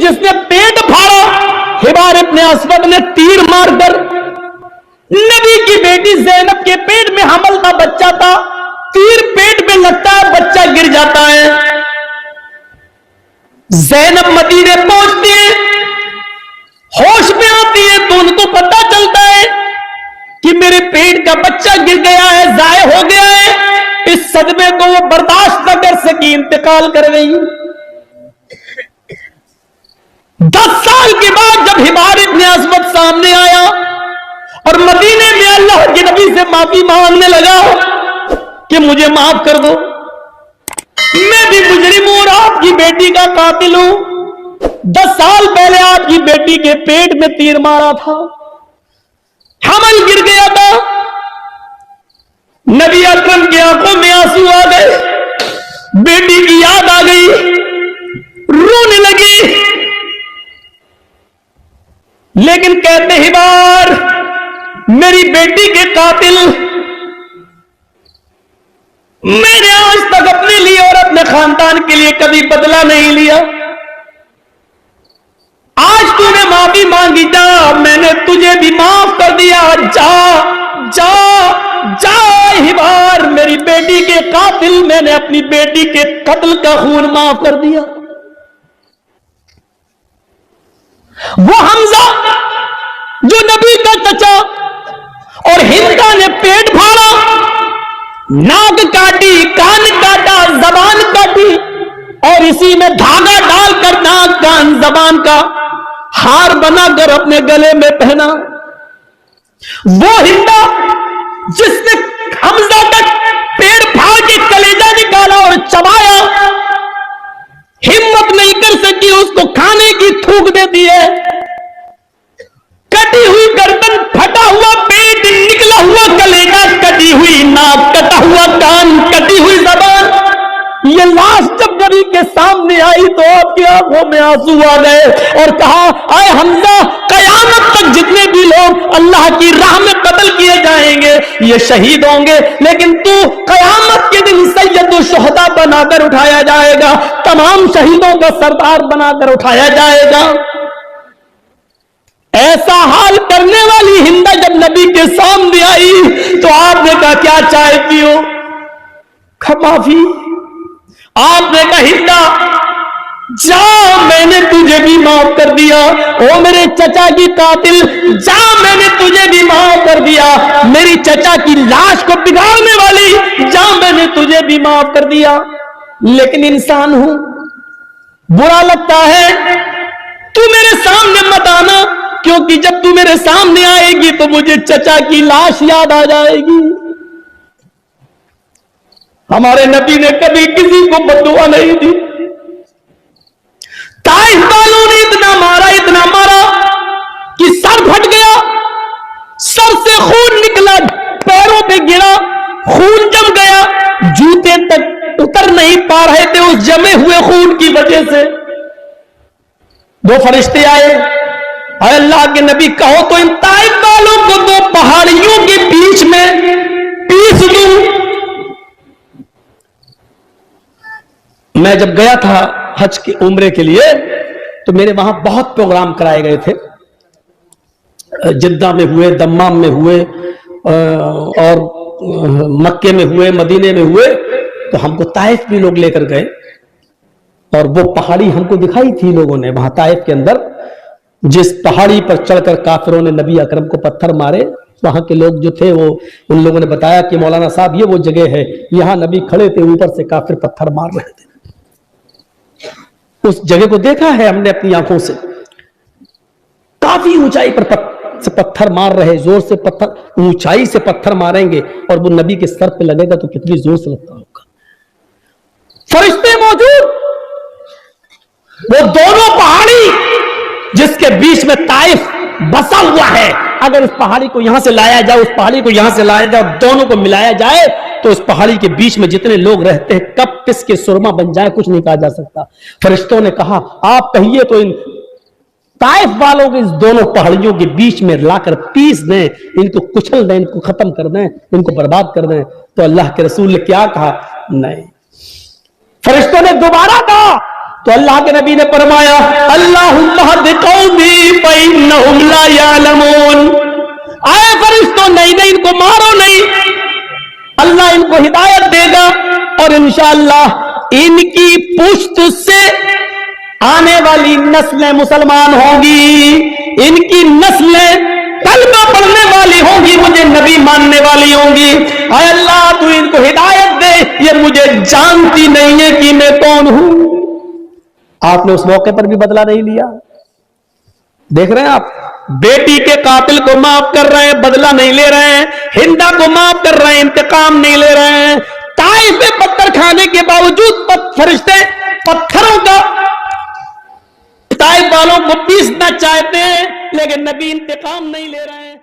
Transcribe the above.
जिस ने पेट फाड़ा, हिबार इब्न अस्वद ने तीर मारकर नबी की बेटी ज़ैनब के पेट में हमल का बच्चा था, तीर पेट में लगता है, बच्चा गिर जाता है। ज़ैनब मदीने पहुंचती है, होश में आती है तो उनको पता चलता है कि मेरे पेट का बच्चा गिर गया है, जाया हो गया है। इस सदमे को वो बर्दाश्त न कर सकी, इंतकाल कर गई। 10 साल के बाद जब हिबार इब्न अस्वद सामने आया और मदीने में अल्लाह के नबी से माफी मांगने लगा कि मुझे माफ कर दो, मैं भी मुजरिम हूं और आपकी बेटी का कातिल हूं। 10 साल पहले आपकी बेटी के पेट में तीर मारा था, हमल गिर गया था। नबी अकरम की आंखों में आंसू आ गए, बेटी की याद आ गई, रोने लगी। लेकिन कहते हिबार, मेरी बेटी के कातिल मैंने आज तक अपने लिए और अपने खानदान के लिए कभी बदला नहीं लिया। आज तूने माफी मांगी, जा, मैंने तुझे भी माफ कर दिया, जा जा जा हिबार, मेरी बेटी के कातिल, मैंने अपनी बेटी के कत्ल का खून माफ कर दिया। वो हमजा जो नबी का चचा और हिंदा ने पेट फाड़ा, नाक काटी, कान काटा, जबान काटी और इसी में धागा डालकर नाक, कान, जबान का हार बनाकर अपने गले में पहना। वो हिंदा जिसने हमजा का पेट फाड़ के कलेजा निकाला और चबाया, हिम्मत नहीं कर सकी उसको खाने की, थूक देती है। कटी हुई गर्दन, फटा हुआ पेट, निकला हुआ कलेजा, कटी हुई नाक, कटा हुआ कान, कटी हुई जबान। ये लाश जब नबी के सामने आई तो आपकी आंखों में आंसू आ गए और कहा, आए हमजा, कयामत तक जितने भी लोग अल्लाह की राह में कत्ल किए जाएंगे ये शहीद होंगे, लेकिन तू कयामत के दिन सैयदुल शुहदा बनाकर उठाया जाएगा, तमाम शहीदों का सरदार बनाकर उठाया जाएगा। ऐसा हाल करने वाली हिंदा जब नबी के सामने आई तो आपने कहा, क्या चाय पियो, माफी। आपने कहा, हिंदा जा, मैंने तुझे भी माफ कर दिया। ओ मेरे चचा की कातिल, जा, मैंने तुझे भी माफ कर दिया। मेरी चचा की लाश को बिगाड़ने वाली, जा, मैंने तुझे भी माफ कर दिया। लेकिन इंसान हूं, बुरा लगता है, तू मेरे सामने मत आना, क्योंकि जब तू मेरे सामने आएगी तो मुझे चचा की लाश याद आ जाएगी। हमारे नबी ने कभी किसी को बद्दुआ नहीं दी। ताइफ वालों ने इतना मारा कि सर फट गया, सर से खून निकला, पैरों पे गिरा, खून जम गया, जूते तक उतर नहीं पा रहे थे उस जमे हुए खून की वजह से। 2 फरिश्ते आए, अल्लाह के नबी, कहो तो इन ताइफ वालों को 2 पहाड़ियों के बीच में पीस दूं। मैं जब गया था हज के उम्रे के लिए तो मेरे वहां बहुत प्रोग्राम कराए गए थे, जिद्दा में हुए, दम्माम में हुए और मक्के में हुए, मदीने में हुए। तो हमको ताइफ भी लोग लेकर गए और वो पहाड़ी हमको दिखाई थी लोगों ने वहां ताइफ के अंदर, जिस पहाड़ी पर चढ़कर काफिरों ने नबी अकरम को पत्थर मारे। वहां के लोग जो थे वो, उन लोगों ने बताया कि मौलाना साहब ये वो जगह है, यहां नबी खड़े थे, ऊपर से काफिर पत्थर मार रहे थे। उस जगह को देखा है हमने अपनी आंखों से, काफी ऊंचाई पर से पत्थर मार रहे, जोर से पत्थर, ऊंचाई से पत्थर मारेंगे और वो नबी के सर पे लगेगा तो कितनी जोर से लगता होगा। फरिश्ते मौजूद, वो दोनों पहाड़ी जिसके बीच में ताइफ बसा हुआ है, अगर इस पहाड़ी को यहां से लाया जाए, उस पहाड़ी को यहां से लाया जाए, दोनों को मिलाया जाए तो उस पहाड़ी के बीच में जितने लोग रहते हैं कब किसके सुरमा बन जाए कुछ नहीं कहा जा सकता। फरिश्तों ने कहा, आप कहिए तो इन ताइफ वालों के इस दोनों पहाड़ियों के बीच में लाकर पीस दें, इनको कुचल दें, इनको खत्म कर दें, इनको बर्बाद कर दें। तो अल्लाह के रसूल ने क्या कहा? नहीं। फरिश्तों ने दोबारा कहा تو اللہ کے نبی نے فرمایا اللہم اہد قومی فإنہم لا یعلمون، آئے فرشتوں نہیں ان کو مارو نہیں، اللہ ان کو ہدایت دے گا اور انشاءاللہ ان کی پشت سے آنے والی نسلیں مسلمان ہوں گی، ان کی نسلیں کلمہ پڑھنے والی ہوں گی، مجھے نبی ماننے والی ہوں گی، اے اللہ تو ان کو ہدایت دے، یہ مجھے جانتی نہیں ہے کہ میں کون ہوں۔ آپ نے اس موقع پر بھی بدلہ نہیں لیا، دیکھ رہے ہیں آپ، بیٹی کے قاتل کو معاف کر رہے ہیں، بدلہ نہیں لے رہے ہیں، ہندا کو معاف کر رہے ہیں، انتقام نہیں لے رہے ہیں، طائف میں پتھر کھانے کے باوجود فرشتے پتھروں کا طائف والوں کو پیسنا چاہتے ہیں، لیکن نبی انتقام نہیں لے رہے ہیں۔